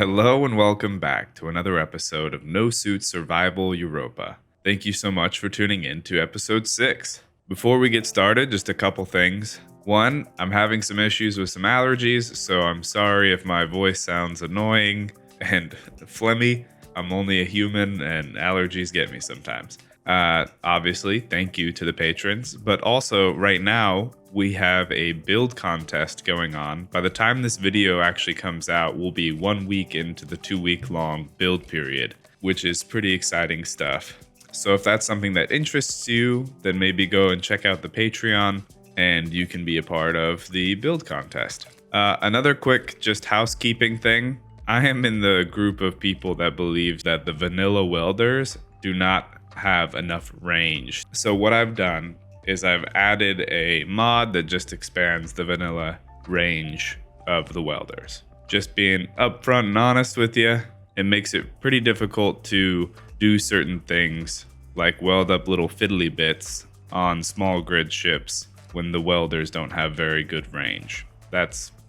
Hello and welcome back to another episode of No Suit Survival Europa. Thank you so much for tuning in to episode 6. Before we get started, just a couple things. One, I'm having some issues with some allergies, so I'm sorry if my voice sounds annoying and phlegmy. I'm only a human and allergies get me sometimes. Obviously, thank you to the patrons, but also right now we have a build contest going on. By the time this video actually comes out, we'll be 1 week into the 2-week long build period, which is pretty exciting stuff. So if that's something that interests you, then maybe go and check out the Patreon and you can be a part of the build contest. Another quick just housekeeping thing. I am in the group of people that believe that the vanilla welders do not have enough range. So what I've done is I've added a mod that just expands the vanilla range of the welders. Just being upfront and honest with you, it makes it pretty difficult to do certain things like weld up little fiddly bits on small grid ships when the welders don't have very good range.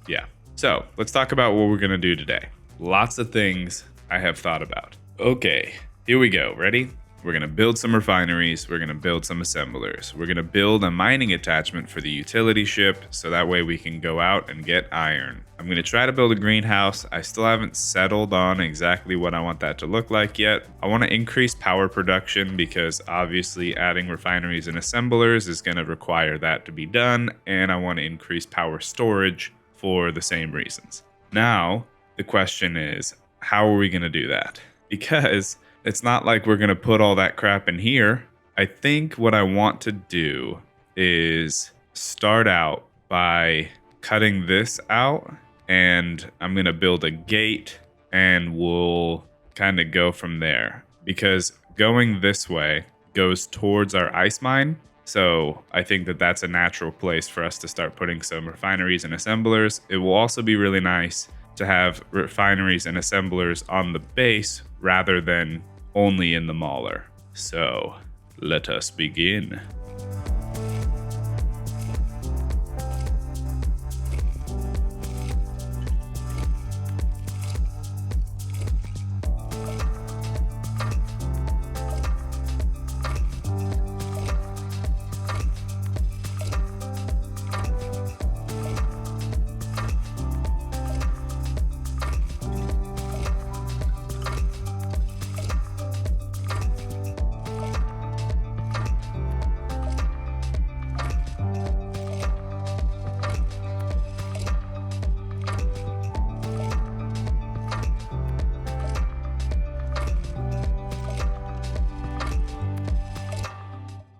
Yeah. So let's talk about what we're gonna do today. Lots of things I have thought about. Okay, here we go. Ready? We're going to build some refineries. We're going to build some assemblers. We're going to build a mining attachment for the utility ship so that way we can go out and get iron. I'm going to try to build a greenhouse. I still haven't settled on exactly what I want that to look like yet. I want to increase power production because obviously adding refineries and assemblers is going to require that to be done. And I want to increase power storage for the same reasons. Now, the question is, how are we going to do that? Because it's not like we're going to put all that crap in here. I think what I want to do is start out by cutting this out, and I'm going to build a gate and we'll kind of go from there, because going this way goes towards our ice mine. So I think that that's a natural place for us to start putting some refineries and assemblers. It will also be really nice to have refineries and assemblers on the base rather than only in the mauler. So let us begin.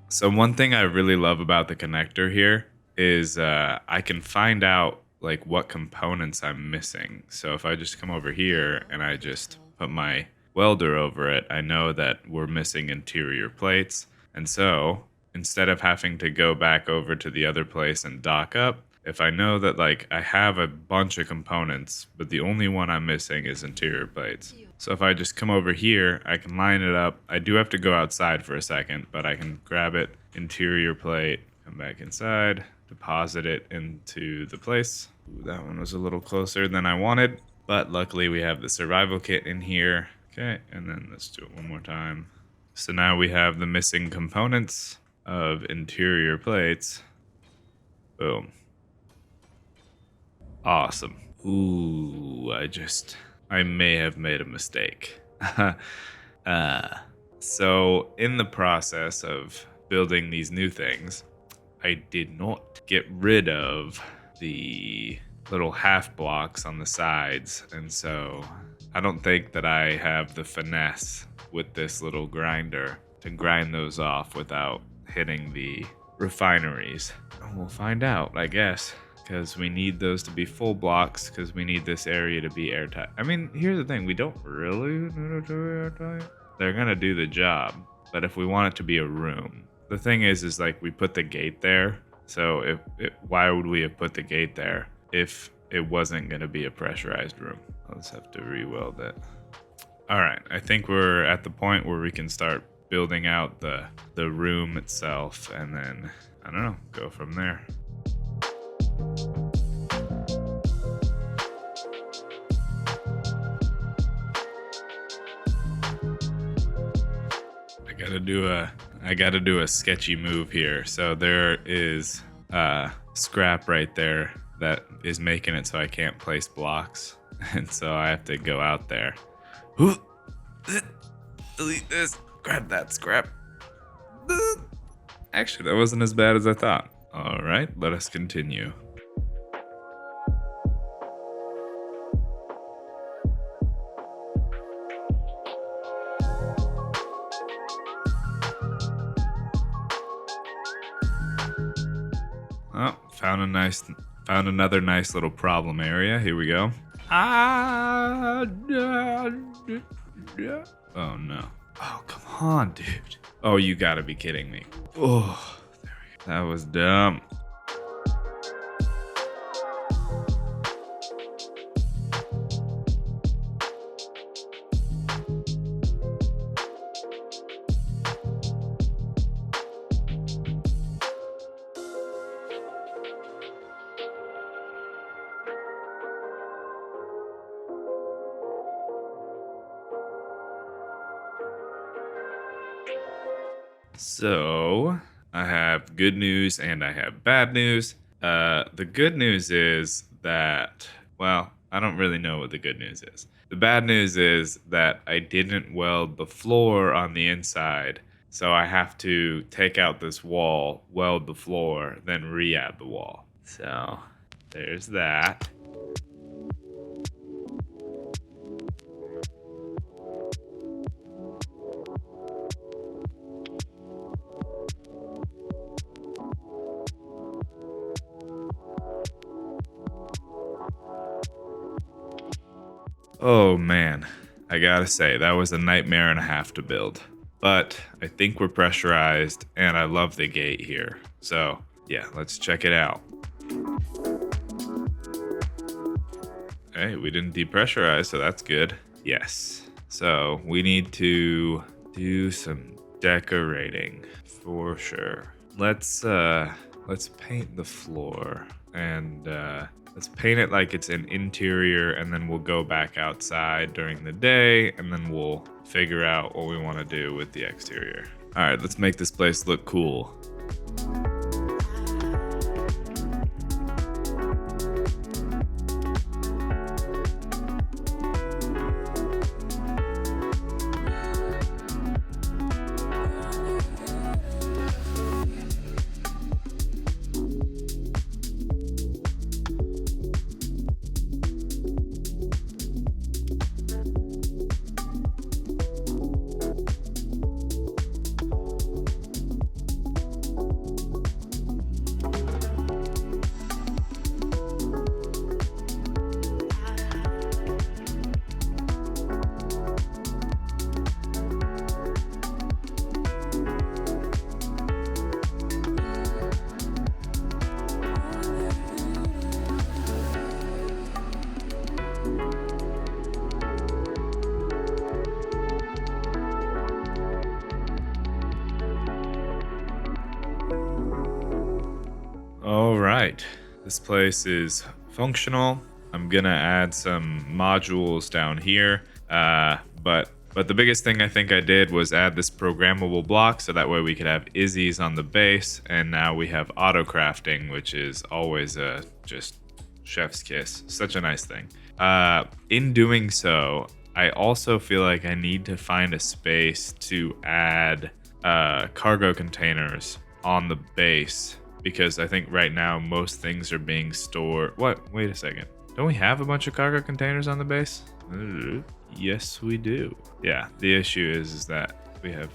So one thing I really love about the connector here is I can find out like what components I'm missing. So if I just come over here and I just put my welder over it, I know that we're missing interior plates. And so instead of having to go back over to the other place and dock up, if I know that like I have a bunch of components, but the only one I'm missing is interior plates. So if I just come over here, I can line it up. I do have to go outside for a second, but I can grab it, interior plate, come back inside, deposit it into the place. Ooh, that one was a little closer than I wanted, but luckily we have the survival kit in here. Okay, and then let's do it one more time. So now we have the missing components of interior plates. Boom. Awesome. Ooh, I may have made a mistake. So in the process of building these new things, I did not get rid of the little half blocks on the sides. And so I don't think that I have the finesse with this little grinder to grind those off without hitting the refineries. We'll find out, I guess. Because we need those to be full blocks, because we need this area to be airtight. I mean, here's the thing. We don't really need it to be airtight. They're going to do the job. But if we want it to be a room, the thing is like we put the gate there. So why would we have put the gate there if it wasn't going to be a pressurized room? I'll just have to re-weld it. All right. I think we're at the point where we can start building out the room itself. And then, I don't know, go from there. I gotta do a sketchy move here. So there is scrap right there that is making it so I can't place blocks. And so I have to go out there. Delete this. Grab that scrap. Actually, that wasn't as bad as I thought. All right, let us continue. Oh, found another nice little problem area. Here we go. Oh no. Oh, come on, dude. Oh, you gotta be kidding me. Oh, there we go. That was dumb. So, I have good news and I have bad news. The good news is that, well, I don't really know what the good news is. The bad news is that I didn't weld the floor on the inside, so I have to take out this wall, weld the floor, then re-add the wall. So, there's that. Oh man, I gotta say, that was a nightmare and a half to build. But I think we're pressurized, and I love the gate here. So, yeah, let's check it out. Hey, we didn't depressurize, so that's good. Yes. So, we need to do some decorating for sure. Let's paint the floor and let's paint it like it's an interior, and then we'll go back outside during the day, and then we'll figure out what we want to do with the exterior. All right, let's make this place look cool. All right, this place is functional. I'm gonna add some modules down here, but the biggest thing I think I did was add this programmable block, so that way we could have Izzy's on the base, and now we have auto crafting, which is always a just chef's kiss. Such a nice thing. In doing so, I also feel like I need to find a space to add cargo containers on the base, because I think right now most things are being stored. What? Wait a second. Don't we have a bunch of cargo containers on the base? Yes, we do. Yeah, the issue is that we have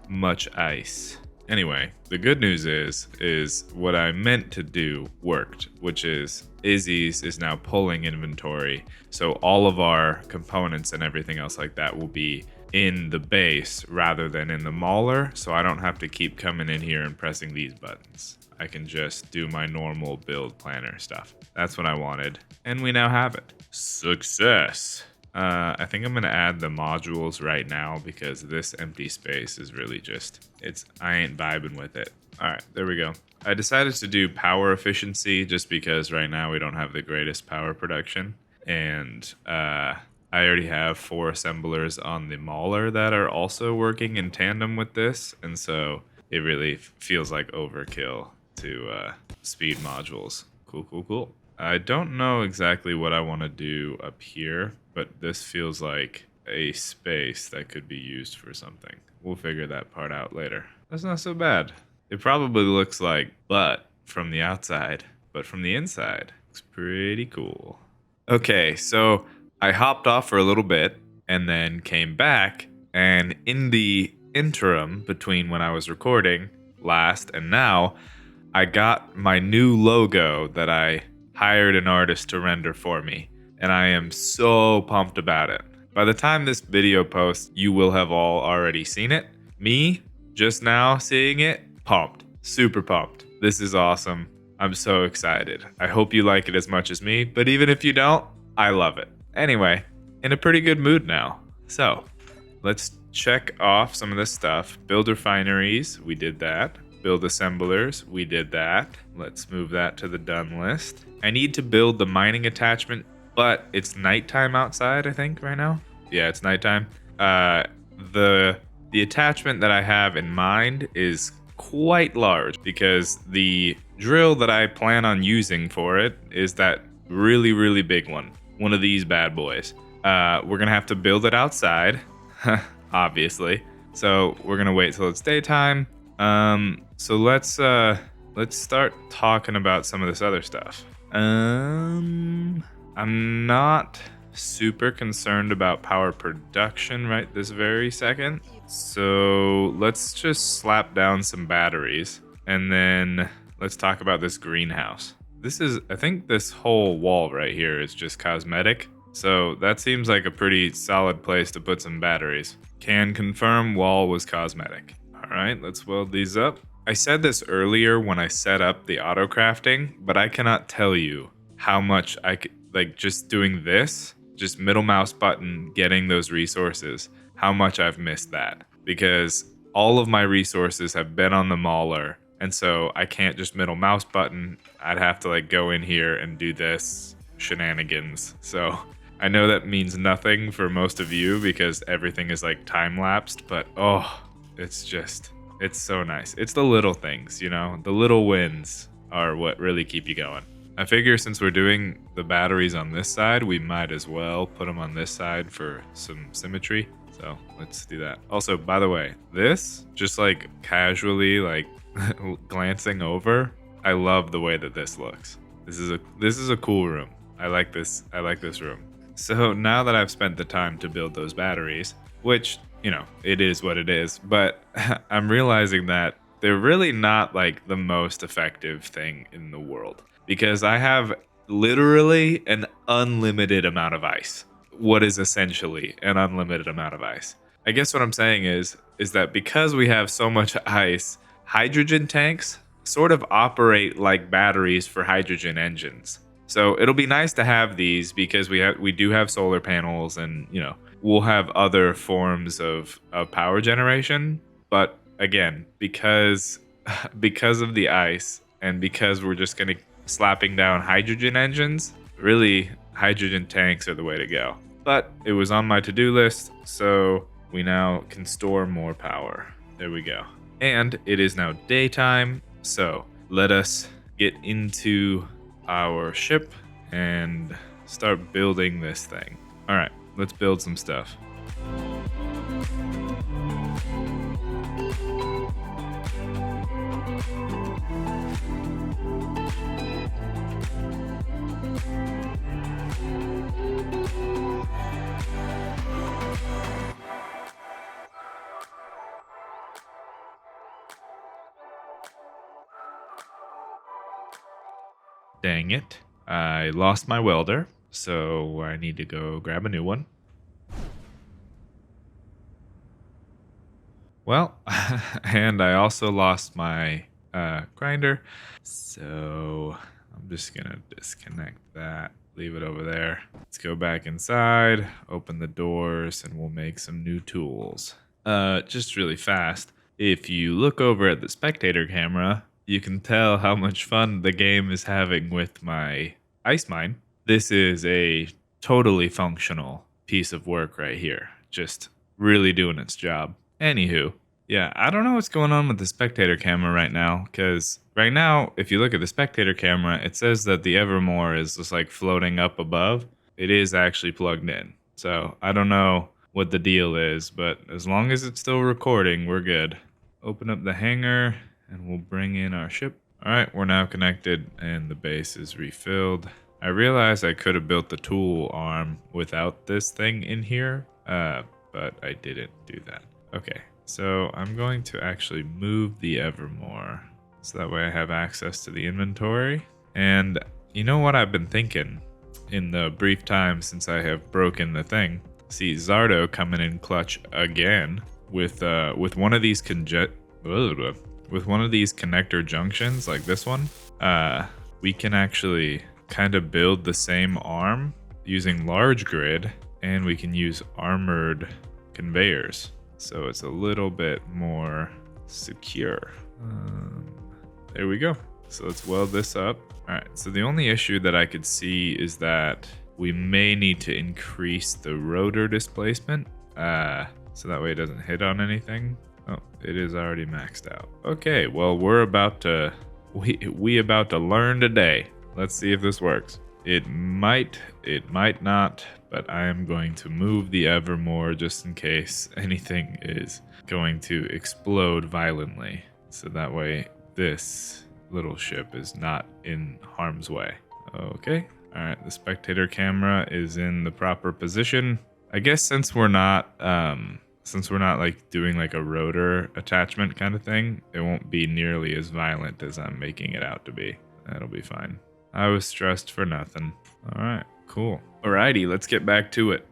much ice. Anyway, the good news is what I meant to do worked, which is Izzy's is now pulling inventory. So all of our components and everything else like that will be in the base rather than in the mauler. So I don't have to keep coming in here and pressing these buttons. I can just do my normal build planner stuff. That's what I wanted. And we now have it. Success. I think I'm gonna add the modules right now because this empty space is really just, I ain't vibing with it. All right, there we go. I decided to do power efficiency just because right now we don't have the greatest power production. And I already have 4 assemblers on the mauler that are also working in tandem with this, and so it really feels like overkill to speed modules. Cool, cool, cool. I don't know exactly what I want to do up here, but this feels like a space that could be used for something. We'll figure that part out later. That's not so bad. It probably looks like butt from the outside, but from the inside, looks pretty cool. Okay, so I hopped off for a little bit and then came back, and in the interim between when I was recording last and now, I got my new logo that I hired an artist to render for me, and I am so pumped about it. By the time this video posts, you will have all already seen it. Me, just now seeing it, pumped. Super pumped. This is awesome. I'm so excited. I hope you like it as much as me, but even if you don't, I love it. Anyway, in a pretty good mood now. So, let's check off some of this stuff. Build refineries, we did that. Build assemblers, we did that. Let's move that to the done list. I need to build the mining attachment, but it's nighttime outside, I think, right now. Yeah, it's nighttime. The attachment that I have in mind is quite large because the drill that I plan on using for it is that really, really big one. One of these bad boys. We're gonna have to build it outside, obviously. So we're gonna wait till it's daytime. So let's start talking about some of this other stuff. I'm not super concerned about power production right this very second. So let's just slap down some batteries and then let's talk about this greenhouse. I think this whole wall right here is just cosmetic. So that seems like a pretty solid place to put some batteries. Can confirm wall was cosmetic. All right, let's weld these up. I said this earlier when I set up the auto crafting, but I cannot tell you how much I could, like just doing this, just middle mouse button, getting those resources, how much I've missed that. Because all of my resources have been on the mauler, and so I can't just middle mouse button. I'd have to like go in here and do this shenanigans. So I know that means nothing for most of you because everything is like time lapsed, but oh, it's so nice. It's the little things, you know, the little wins are what really keep you going. I figure since we're doing the batteries on this side, we might as well put them on this side for some symmetry. So let's do that. Also, by the way, this just like casually like glancing over, I love the way that this looks. This is a cool room. I like this room. So now that I've spent the time to build those batteries, which, you know, it is what it is, but I'm realizing that they're really not like the most effective thing in the world because I have literally an unlimited amount of ice. What is essentially an unlimited amount of ice. I guess what I'm saying is that because we have so much ice, hydrogen tanks sort of operate like batteries for hydrogen engines. So it'll be nice to have these because we do have solar panels and, you know, we'll have other forms of power generation. But again, because of the ice and because we're just going to slapping down hydrogen engines, really hydrogen tanks are the way to go. But it was on my to-do list, so we now can store more power. There we go. And it is now daytime, so let us get into our ship and start building this thing. All right, let's build some stuff. Dang it. I lost my welder, so I need to go grab a new one. Well, and I also lost my grinder, so I'm just gonna disconnect that, leave it over there. Let's go back inside, open the doors, and we'll make some new tools. Just really fast, if you look over at the spectator camera, you can tell how much fun the game is having with my ice mine. This is a totally functional piece of work right here. Just really doing its job. Anywho, yeah, I don't know what's going on with the spectator camera right now, because right now, if you look at the spectator camera, it says that the Evermore is just like floating up above. It is actually plugged in. So I don't know what the deal is, but as long as it's still recording, we're good. Open up the hangar and we'll bring in our ship. All right, we're now connected and the base is refilled. I realized I could have built the tool arm without this thing in here, but I didn't do that. Okay, so I'm going to actually move the Evermore so that way I have access to the inventory. And you know what I've been thinking in the brief time since I have broken the thing? See Zardo coming in clutch again with one of these connector junctions like this one. We can actually kind of build the same arm using large grid, and we can use armored conveyors, so it's a little bit more secure. There we go. So let's weld this up. All right, so the only issue that I could see is that we may need to increase the rotor displacement, so that way it doesn't hit on anything. Oh, it is already maxed out. Okay, well, we're about to we about to learn today. Let's see if this works. It might not, but I am going to move the Evermore just in case anything is going to explode violently. So that way this little ship is not in harm's way. Okay. All right, the spectator camera is in the proper position. I guess since we're not like doing like a rotor attachment kind of thing, it won't be nearly as violent as I'm making it out to be. That'll be fine. I was stressed for nothing. All right, cool. Alrighty, let's get back to it.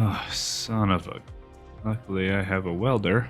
Oh, son of a... Luckily, I have a welder.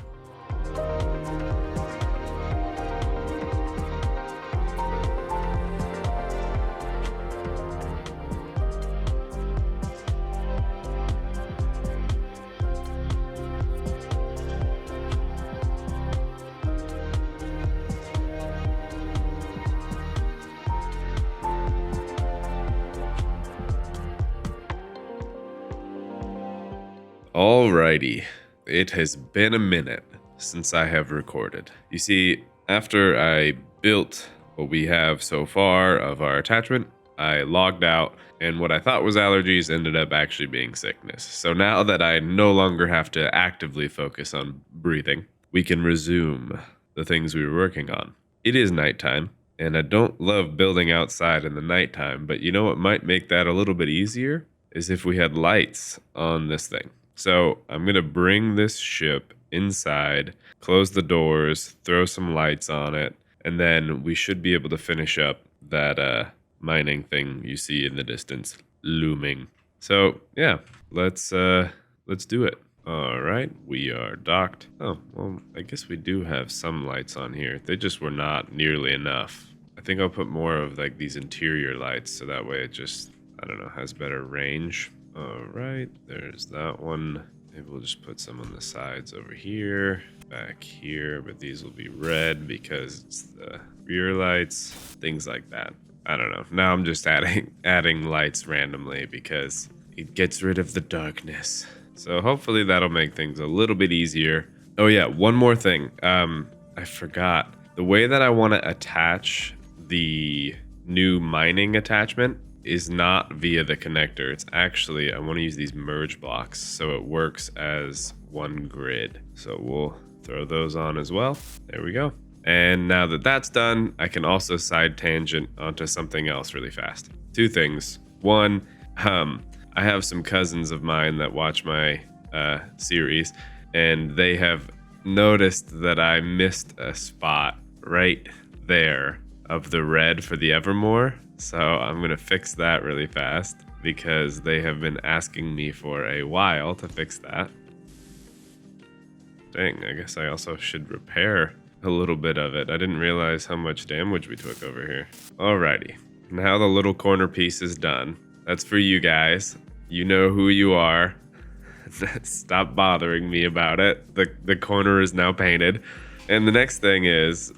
Alrighty, it has been a minute since I have recorded. You see, after I built what we have so far of our attachment, I logged out, and what I thought was allergies ended up actually being sickness. So now that I no longer have to actively focus on breathing, we can resume the things we were working on. It is nighttime, and I don't love building outside in the nighttime, but you know what might make that a little bit easier is if we had lights on this thing. So I'm going to bring this ship inside, close the doors, throw some lights on it, and then we should be able to finish up that mining thing you see in the distance looming. So yeah, let's do it. All right, we are docked. Oh, well, I guess we do have some lights on here. They just were not nearly enough. I think I'll put more of like these interior lights so that way it just, I don't know, has better range. All right, there's that one. Maybe we'll just put some on the sides over here, back here, but these will be red because it's the rear lights, things like that. I don't know. Now I'm just adding lights randomly because it gets rid of the darkness. So hopefully that'll make things a little bit easier. Oh yeah, one more thing. I forgot. The way that I want to attach the new mining attachment is not via the connector. It's actually, I want to use these merge blocks so it works as one grid. So we'll throw those on as well. There we go. And now that that's done, I can also side tangent onto something else really fast. Two things. One, I have some cousins of mine that watch my series, and they have noticed that I missed a spot right there of the red for the Evermore. So I'm going to fix that really fast because they have been asking me for a while to fix that. Dang, I guess I also should repair a little bit of it. I didn't realize how much damage we took over here. Alrighty, now the little corner piece is done. That's for you guys. You know who you are. Stop bothering me about it. The corner is now painted. And the next thing is,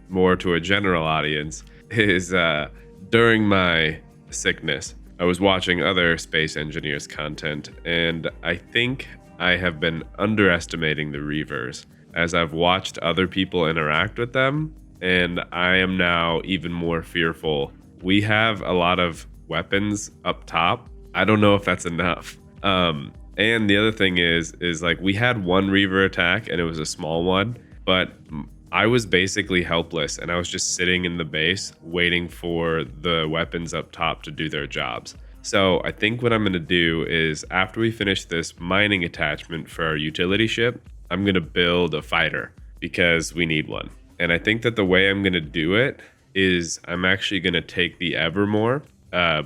more to a general audience, is during my sickness, I was watching other space engineers content, and I think I have been underestimating the Reavers as I've watched other people interact with them, and I am now even more fearful. We have a lot of weapons up top. I don't know if that's enough. And the other thing is like we had one Reaver attack and it was a small one, but I was basically helpless and I was just sitting in the base waiting for the weapons up top to do their jobs. So I think what I'm going to do is after we finish this mining attachment for our utility ship, I'm going to build a fighter because we need one. And I think that the way I'm going to do it is I'm actually going to take the Evermore,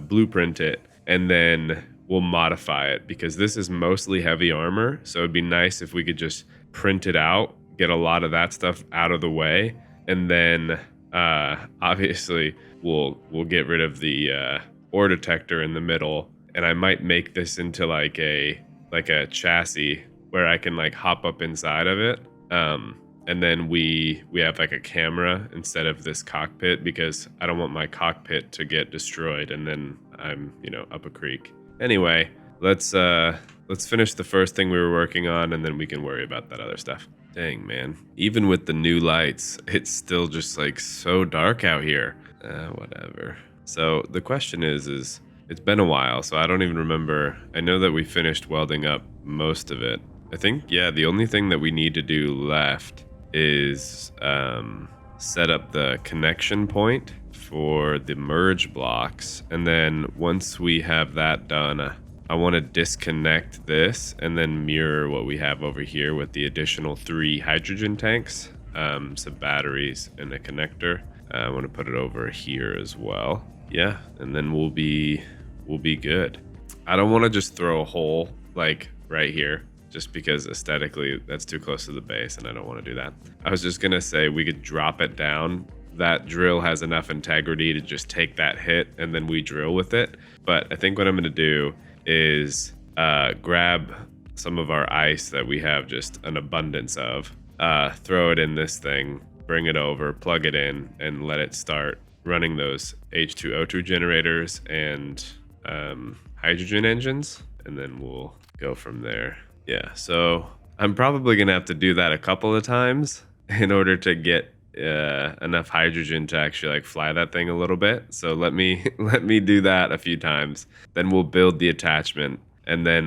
blueprint it, and then we'll modify it because this is mostly heavy armor. So it'd be nice if we could just print it out, get a lot of that stuff out of the way, and then obviously we'll get rid of the ore detector in the middle, and I might make this into like a chassis where I can like hop up inside of it. And then we have like a camera instead of this cockpit because I don't want my cockpit to get destroyed and then I'm, up a creek. Anyway, let's finish the first thing we were working on and then we can worry about that other stuff. Dang, man. Even with the new lights, it's still just like so dark out here. Whatever. So the question is it's been a while, so I don't even remember. I know that we finished welding up most of it. I think, yeah, the only thing that we need to do left is set up the connection point for the merge blocks. And then once we have that done, I want to disconnect this and then mirror what we have over here with the additional 3 hydrogen tanks, some batteries and a connector. I want to put it over here as well. Yeah, and then we'll be good. I don't want to just throw a hole like right here just because aesthetically that's too close to the base and I don't want to do that. I was just gonna say we could drop it down. That drill has enough integrity to just take that hit and then we drill with it. But I think what I'm gonna do is grab some of our ice that we have just an abundance of, throw it in this thing, bring it over, plug it in, and let it start running those H2O2 generators and hydrogen engines, and then we'll go from there. Yeah, so I'm probably gonna have to do that a couple of times in order to get enough hydrogen to actually like fly that thing a little bit. So let me do that a few times. Then we'll build the attachment, and then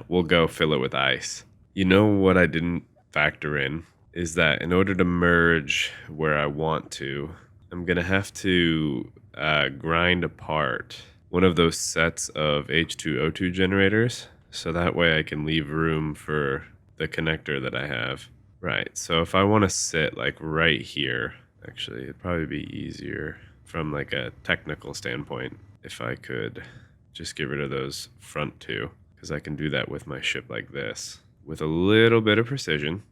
we'll go fill it with ice. You know what I didn't factor in is that in order to merge where I want to, I'm gonna have to grind apart one of those sets of H2O2 generators, so that way I can leave room for the connector that I have. Right, so if I want to sit like right here, actually it'd probably be easier from like a technical standpoint if I could just get rid of those front 2, because I can do that with my ship like this with a little bit of precision,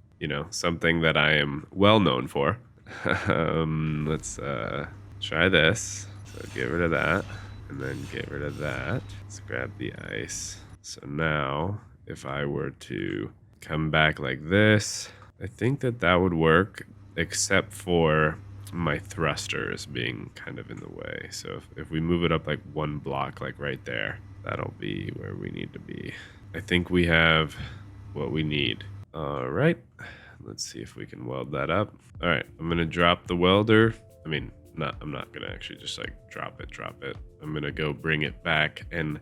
something that I am well known for. Let's try this. So get rid of that and then get rid of that. Let's grab the ice. So now if I were to come back like this, I think that would work, except for my thrusters being kind of in the way. So if we move it up like 1 block, like right there, that'll be where we need to be. I think we have what we need. All right, let's see if we can weld that up. All right, I'm gonna drop the welder. I'm not gonna actually just like drop it. I'm gonna go bring it back and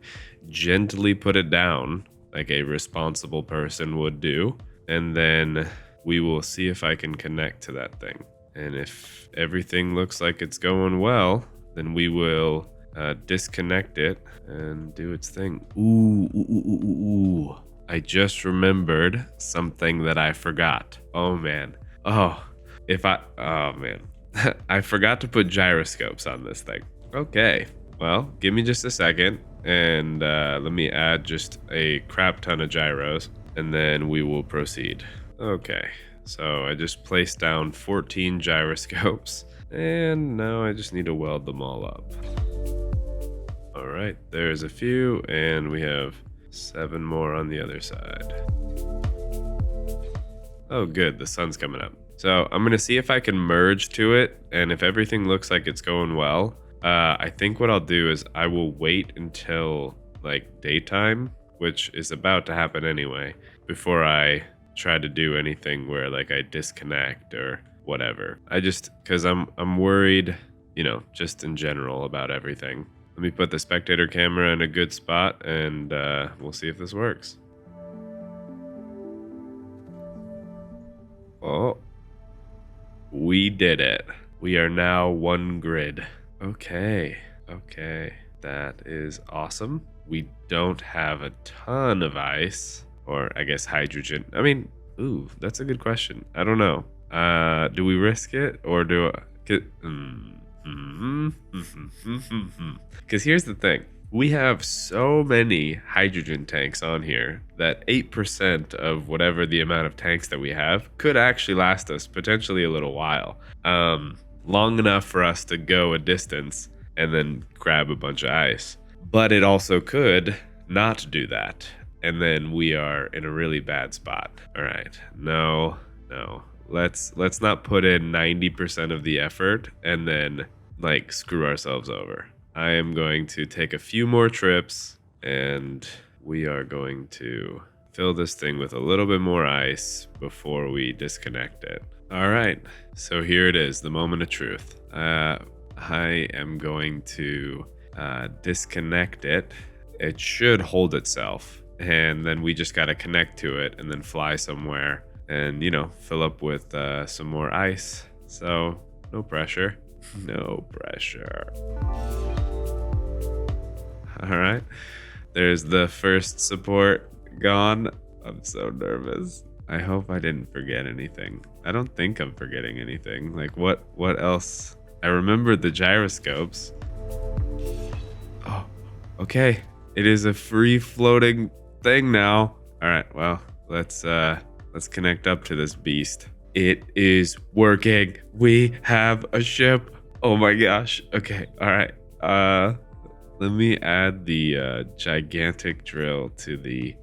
gently put it down like a responsible person would do. And then we will see if I can connect to that thing. And if everything looks like it's going well, then we will disconnect it and do its thing. Ooh. I just remembered something that I forgot. Oh man. Oh man. I forgot to put gyroscopes on this thing. Okay. Well, give me just a second and let me add just a crap ton of gyros and then we will proceed. Okay. So I just placed down 14 gyroscopes and now I just need to weld them all up. All right, there's a few and we have 7 more on the other side. Oh, good. The sun's coming up. So I'm going to see if I can merge to it. And if everything looks like it's going well, I think what I'll do is I will wait until like daytime, which is about to happen anyway, before I try to do anything where like I disconnect or whatever. Because I'm worried, just in general about everything. Let me put the spectator camera in a good spot and we'll see if this works. Oh, we did it. We are now one grid. Okay. That is awesome. We don't have a ton of ice, or I guess hydrogen. I mean, that's a good question. I don't know. Do we risk it or do I... Because here's the thing. We have so many hydrogen tanks on here that 8% of whatever the amount of tanks that we have could actually last us potentially a little while. Long enough for us to go a distance and then grab a bunch of ice. But it also could not do that. And then we are in a really bad spot. All right. No. Let's not put in 90% of the effort and then like screw ourselves over. I am going to take a few more trips and we are going to fill this thing with a little bit more ice before we disconnect it. All right, so here it is, the moment of truth. I am going to disconnect it. It should hold itself, and then we just got to connect to it and then fly somewhere and, fill up with some more ice. So no pressure. No pressure. All right. There's the first support gone. I'm so nervous. I hope I didn't forget anything. I don't think I'm forgetting anything. Like what else? I remember the gyroscopes. Oh, okay. It is a free floating thing now. All right. Well, let's connect up to this beast. It is working. We have a ship. Oh my gosh. Okay. All right. Let me add the gigantic drill to the...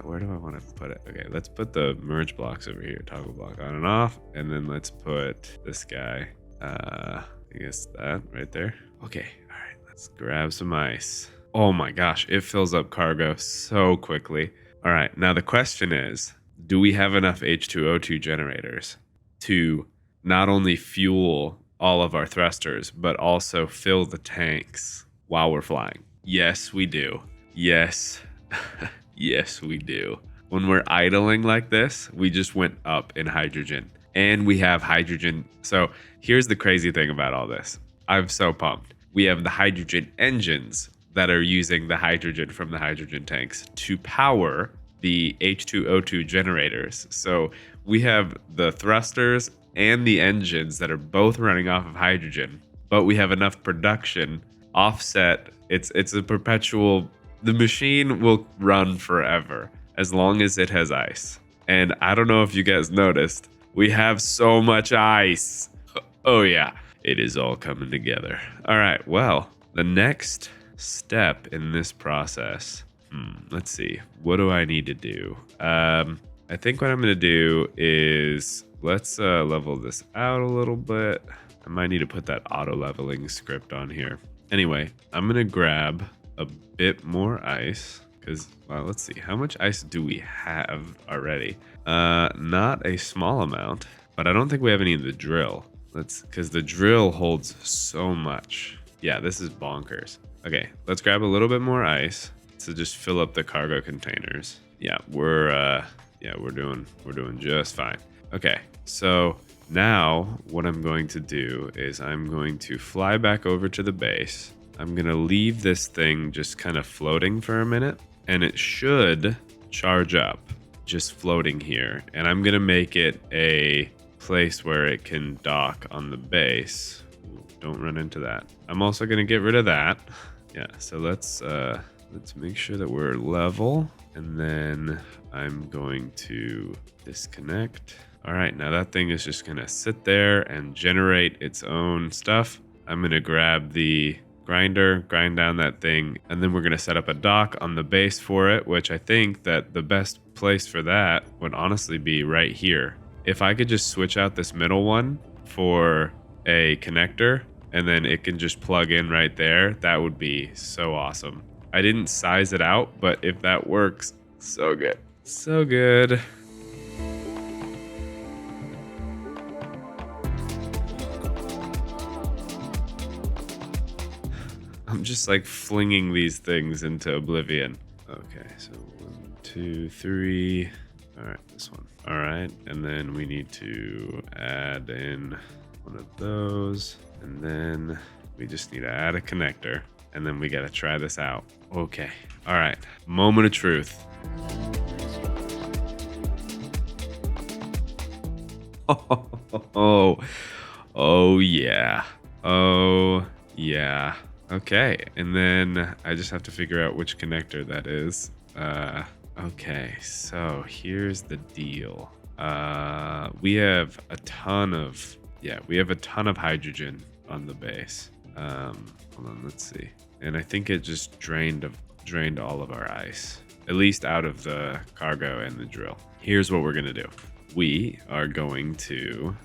where do I want to put it? Okay, let's put the merge blocks over here. Toggle block on and off. And then let's put this guy. I guess that right there. Okay. All right. Let's grab some ice. Oh my gosh. It fills up cargo so quickly. All right. Now the question is, do we have enough H2O2 generators to not only fuel all of our thrusters, but also fill the tanks while we're flying? Yes, we do. Yes. Yes, we do. When we're idling like this, we just went up in hydrogen. And we have hydrogen. So here's the crazy thing about all this. I'm so pumped. We have the hydrogen engines that are using the hydrogen from the hydrogen tanks to power the H2O2 generators. So we have the thrusters and the engines that are both running off of hydrogen, but we have enough production offset. It's a perpetual... The machine will run forever as long as it has ice. And I don't know if you guys noticed, we have so much ice. Oh yeah, it is all coming together. All right, well, the next step in this process, let's see, what do I need to do? I think what I'm gonna do is let's level this out a little bit. I might need to put that auto leveling script on here. Anyway, I'm gonna grab a bit more ice because, well, let's see, how much ice do we have already? Not a small amount, but I don't think we have any in the drill. Because the drill holds so much. Yeah, this is bonkers. Okay, let's grab a little bit more ice to just fill up the cargo containers. Yeah, we're doing just fine. Okay, so Now, what I'm going to do is I'm going to fly back over to the base. I'm going to leave this thing just kind of floating for a minute, and it should charge up just floating here. And I'm going to make it a place where it can dock on the base. Ooh, don't run into that. I'm also going to get rid of that. Yeah, so let's make sure that we're level, and then I'm going to disconnect. All right, now that thing is just gonna sit there and generate its own stuff. I'm gonna grab the grinder, grind down that thing, and then we're gonna set up a dock on the base for it, which I think that the best place for that would honestly be right here. If I could just switch out this middle one for a connector, and then it can just plug in right there, that would be so awesome. I didn't size it out, but if that works, so good. So good. I'm just like flinging these things into oblivion. Okay, so 1, 2, 3. All right, this one. All right, and then we need to add in one of those, and then we just need to add a connector, and then we got to try this out. Okay, all right, moment of truth. Oh yeah. Oh yeah. Okay, and then I just have to figure out which connector that is. Okay, so here's the deal. We have a ton of hydrogen on the base. Hold on, let's see. And I think it just drained all of our ice, at least out of the cargo and the drill. Here's what we're gonna do. We are going to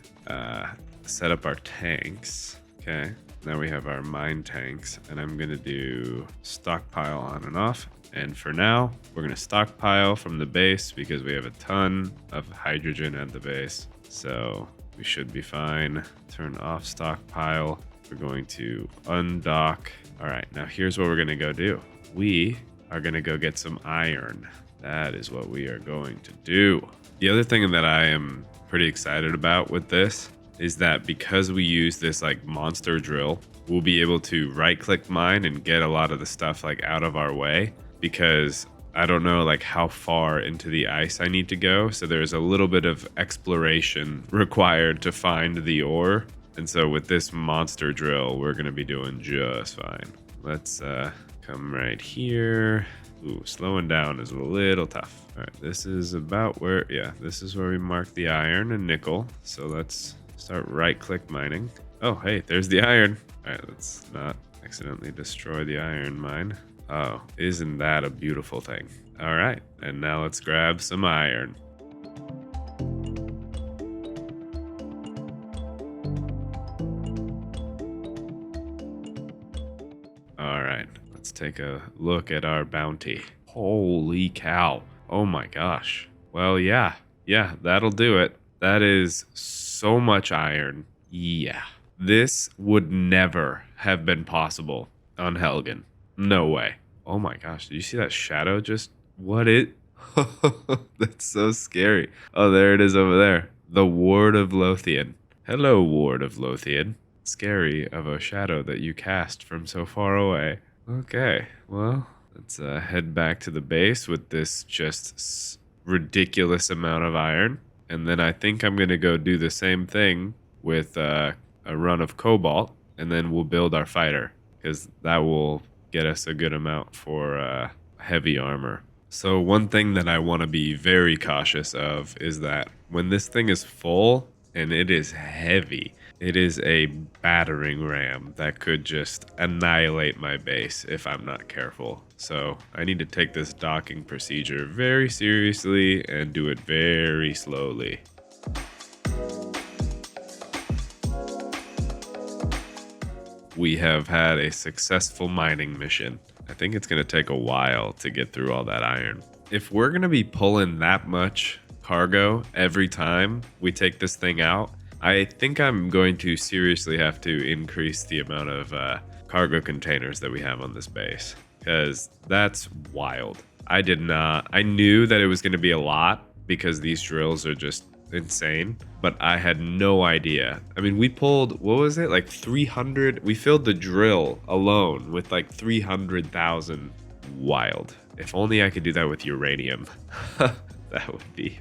set up our tanks. Okay. Now we have our mine tanks, and I'm gonna do stockpile on and off. And for now, we're gonna stockpile from the base because we have a ton of hydrogen at the base. So we should be fine. Turn off stockpile. We're going to undock. All right, now here's what we're gonna go do. We are gonna go get some iron. That is what we are going to do. The other thing that I am pretty excited about with this is that because we use this like monster drill, we'll be able to right click mine and get a lot of the stuff like out of our way, because I don't know like how far into the ice I need to go. So there's a little bit of exploration required to find the ore. And so with this monster drill, we're gonna be doing just fine. Let's come right here. Ooh, slowing down is a little tough. All right, this is about where, yeah, this is where we mark the iron and nickel. So let's start right-click mining. Oh, hey, there's the iron. All right, let's not accidentally destroy the iron mine. Oh, isn't that a beautiful thing? All right, and now let's grab some iron. All right, let's take a look at our bounty. Holy cow. Oh my gosh. Well, yeah, that'll do it. That is so much iron. Yeah. This would never have been possible on Helgen. No way. Oh my gosh. Did you see that shadow just... What it... That's so scary. Oh, there it is over there. The Ward of Lothian. Hello, Ward of Lothian. Scary of a shadow that you cast from so far away. Okay. Well, let's head back to the base with this just ridiculous amount of iron. And then I think I'm going to go do the same thing with a run of cobalt, and then we'll build our fighter, because that will get us a good amount for heavy armor. So one thing that I want to be very cautious of is that when this thing is full and it is heavy, it is a battering ram that could just annihilate my base if I'm not careful. So I need to take this docking procedure very seriously and do it very slowly. We have had a successful mining mission. I think it's going to take a while to get through all that iron. If we're going to be pulling that much cargo every time we take this thing out, I think I'm going to seriously have to increase the amount of cargo containers that we have on this base, because that's wild. I knew that it was going to be a lot because these drills are just insane, but I had no idea. I mean, we pulled, what was it? Like 300. We filled the drill alone with like 300,000. Wild. If only I could do that with uranium. that would be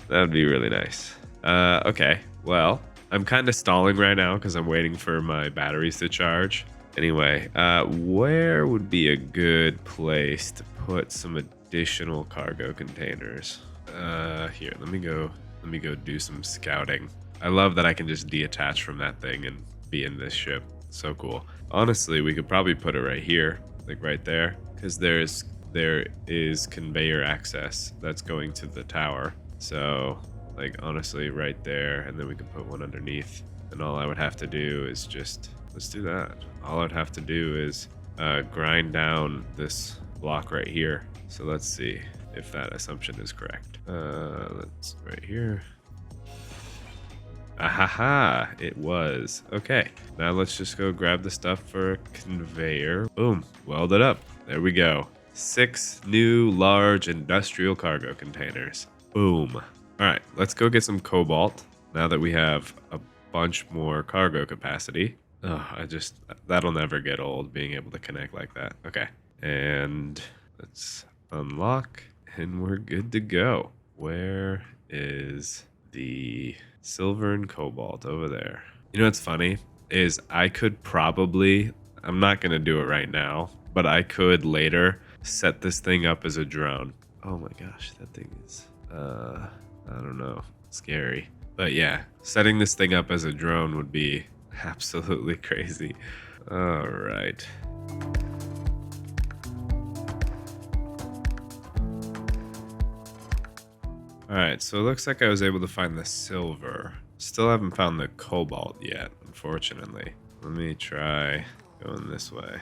really nice. Okay. Well, I'm kind of stalling right now because I'm waiting for my batteries to charge. Anyway, where would be a good place to put some additional cargo containers? Here, let me go do some scouting. I love that I can just detach from that thing and be in this ship. So cool. Honestly, we could probably put it right here, like right there, because there is conveyor access that's going to the tower. So, like, honestly, right there, and then we could put one underneath. And all I would have to do is just, let's do that. All I'd have to do is grind down this block right here. So let's see if that assumption is correct. Let's right here. Ahaha, it was. Okay, now let's just go grab the stuff for conveyor. Boom, weld it up. There we go. 6 new large industrial cargo containers. Boom. All right, let's go get some cobalt now that we have a bunch more cargo capacity. Oh, that'll never get old being able to connect like that. Okay, and let's unlock and we're good to go. Where is the silver and cobalt? Over there. You know what's funny is I could probably, I'm not going to do it right now, but I could later set this thing up as a drone. Oh my gosh, that thing is, I don't know, scary. But yeah, setting this thing up as a drone would be absolutely crazy. All right. All right, so it looks like I was able to find the silver. Still haven't found the cobalt yet, unfortunately. Let me try going this way.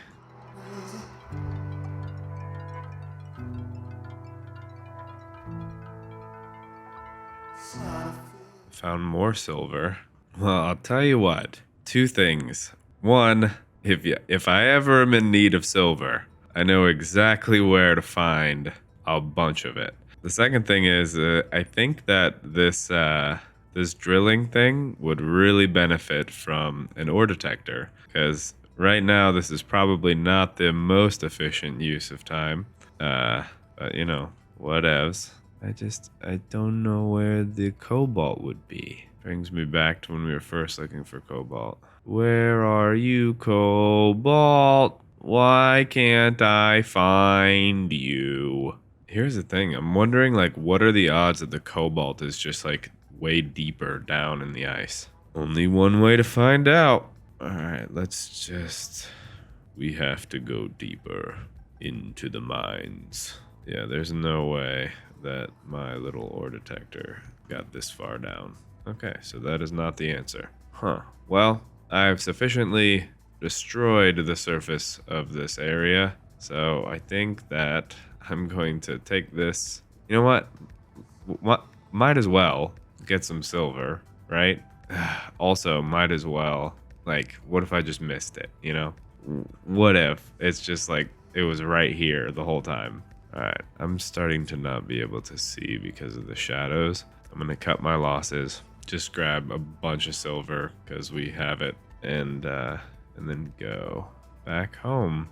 Found more silver. Well, I'll tell you what. 2 things. One, if I ever am in need of silver, I know exactly where to find a bunch of it. The second thing is, I think that this drilling thing would really benefit from an ore detector, because right now this is probably not the most efficient use of time. But you know, whatevs. I don't know where the cobalt would be. Brings me back to when we were first looking for cobalt. Where are you, cobalt? Why can't I find you? Here's the thing. I'm wondering, like, what are the odds that the cobalt is just, like, way deeper down in the ice? Only one way to find out. All right, we have to go deeper into the mines. Yeah, there's no way that my little ore detector got this far down. Okay, so that is not the answer. Huh. Well, I've sufficiently destroyed the surface of this area, so I think that I'm going to take this. You know what? Might as well get some silver, right? Also, might as well, like, what if I just missed it, you know? What if it's just like it was right here the whole time? All right, I'm starting to not be able to see because of the shadows. I'm gonna cut my losses, just grab a bunch of silver because we have it, and then go back home.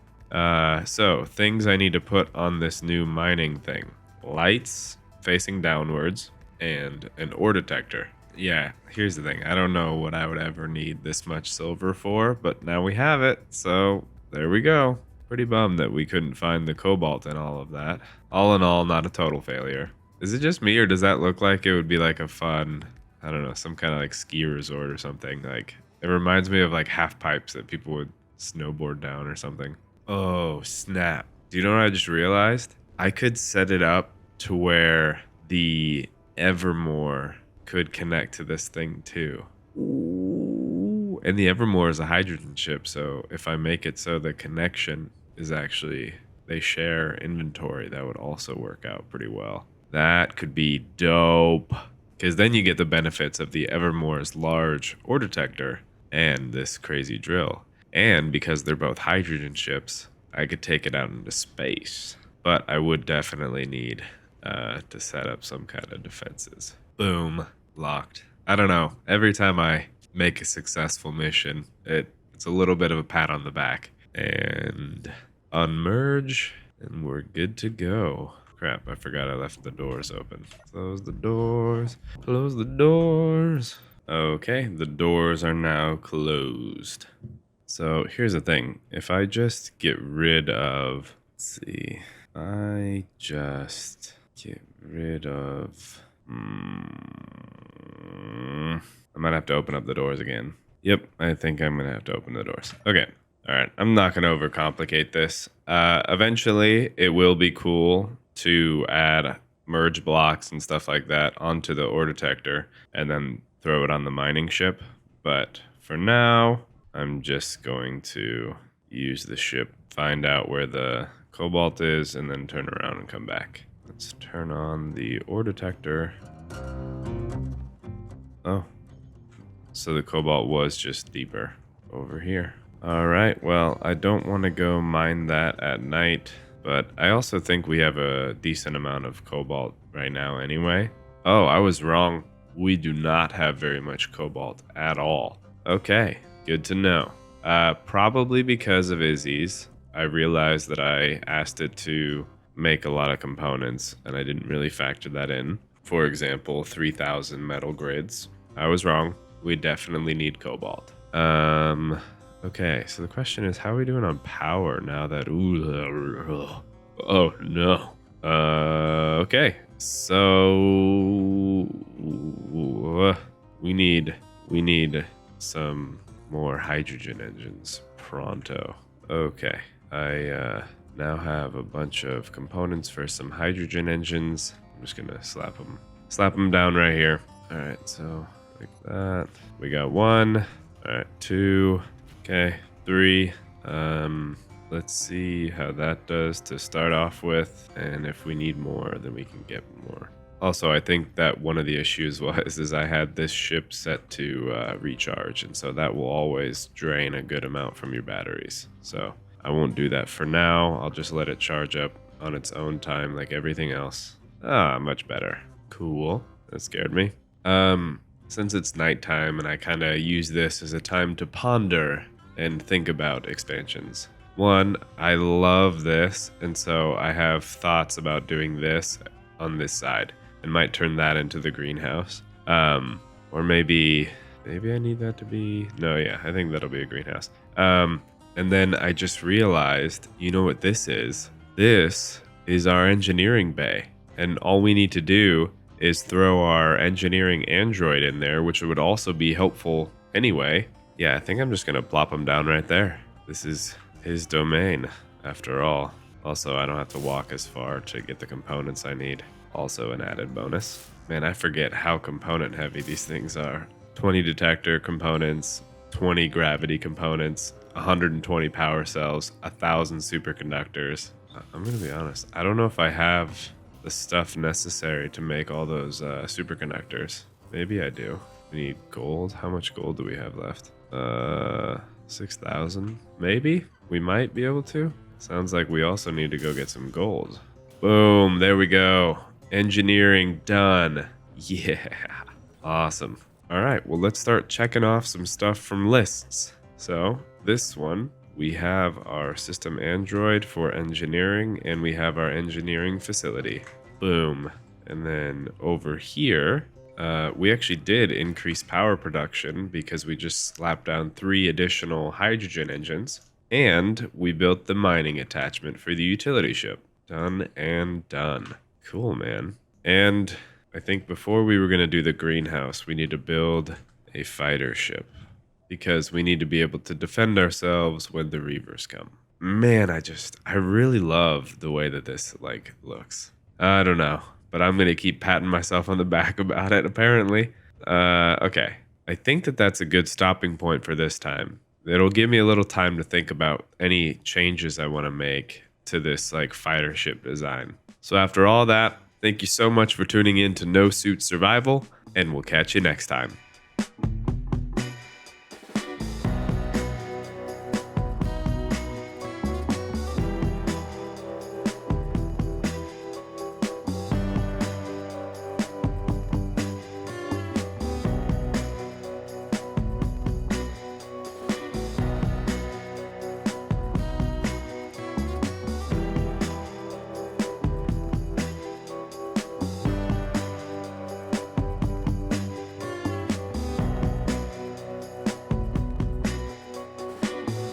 So things I need to put on this new mining thing: lights facing downwards and an ore detector. Yeah, here's the thing. I don't know what I would ever need this much silver for, but now we have it, so there we go. Pretty bummed that we couldn't find the cobalt and all of that. All in all, not a total failure. Is it just me, or does that look like it would be like a fun, I don't know, some kind of like ski resort or something? Like, it reminds me of like half pipes that people would snowboard down or something. Oh, snap. Do you know what I just realized? I could set it up to where the Evermore could connect to this thing too. Ooh. And the Evermore is a hydrogen ship, so if I make it so the connection is actually, they share inventory, that would also work out pretty well. That could be dope, because then you get the benefits of the Evermore's large ore detector and this crazy drill. And because they're both hydrogen ships, I could take it out into space. But I would definitely need to set up some kind of defenses. Boom. Locked. I don't know. Every time I make a successful mission, it's a little bit of a pat on the back. And unmerge, and we're good to go. Crap, I forgot I left the doors open. Close the doors. Close the doors. Okay, the doors are now closed. So here's the thing. If I just get rid of... Let's see. I just get rid of... I might have to open up the doors again. Yep, I think I'm going to have to open the doors. Okay. All right. I'm not going to overcomplicate this. Eventually, it will be cool to add merge blocks and stuff like that onto the ore detector and then throw it on the mining ship. But for now, I'm just going to use the ship, find out where the cobalt is, and then turn around and come back. Let's turn on the ore detector. Oh, so the cobalt was just deeper over here. All right, well, I don't want to go mine that at night, but I also think we have a decent amount of cobalt right now anyway. Oh, I was wrong. We do not have very much cobalt at all. Okay, good to know. Probably because of Izzy's. I realized that I asked it to make a lot of components, and I didn't really factor that in. For example, 3,000 metal grids. I was wrong. We definitely need cobalt. Okay, so the question is, how are we doing on power now that... Oh, no. Okay, so... We need some more hydrogen engines pronto. Okay, I now have a bunch of components for some hydrogen engines. I'm just gonna slap them down right here. All right, so like that. We got 1. All right, 2. Okay, 3. Let's see how that does to start off with, and if we need more, then we can get more. Also, I think that one of the issues is I had this ship set to recharge, and so that will always drain a good amount from your batteries. So I won't do that for now. I'll just let it charge up on its own time like everything else. Ah, much better. Cool. That scared me. Since it's nighttime and I kind of use this as a time to ponder and think about expansions. One, I love this, and so I have thoughts about doing this on this side and might turn that into the greenhouse. Or maybe I need that to be... No, yeah, I think that'll be a greenhouse. And then I just realized, you know what this is? This is our engineering bay. And all we need to do is throw our engineering android in there, which would also be helpful anyway. Yeah, I think I'm just going to plop him down right there. This is his domain, after all. Also, I don't have to walk as far to get the components I need. Also an added bonus. Man, I forget how component heavy these things are. 20 detector components, 20 gravity components, 120 power cells, 1,000 superconductors. I'm going to be honest, I don't know if I have the stuff necessary to make all those superconductors. Maybe I do. We need gold. How much gold do we have left? 6,000? Maybe? We might be able to. Sounds like we also need to go get some gold. Boom, there we go. Engineering done. Yeah. Awesome. All right, well, let's start checking off some stuff from lists. So this one, we have our system android for engineering, and we have our engineering facility. Boom. And then over here, we actually did increase power production because we just slapped down 3 additional hydrogen engines, and we built the mining attachment for the utility ship. Done and done. Cool, man. And I think before we were going to do the greenhouse, we need to build a fighter ship because we need to be able to defend ourselves when the Reavers come. Man, I really love the way that this looks. I don't know, but I'm going to keep patting myself on the back about it, apparently. Okay. I think that that's a good stopping point for this time. It'll give me a little time to think about any changes I want to make to this fighter ship design. So after all that, thank you so much for tuning in to No Suit Survival, and we'll catch you next time.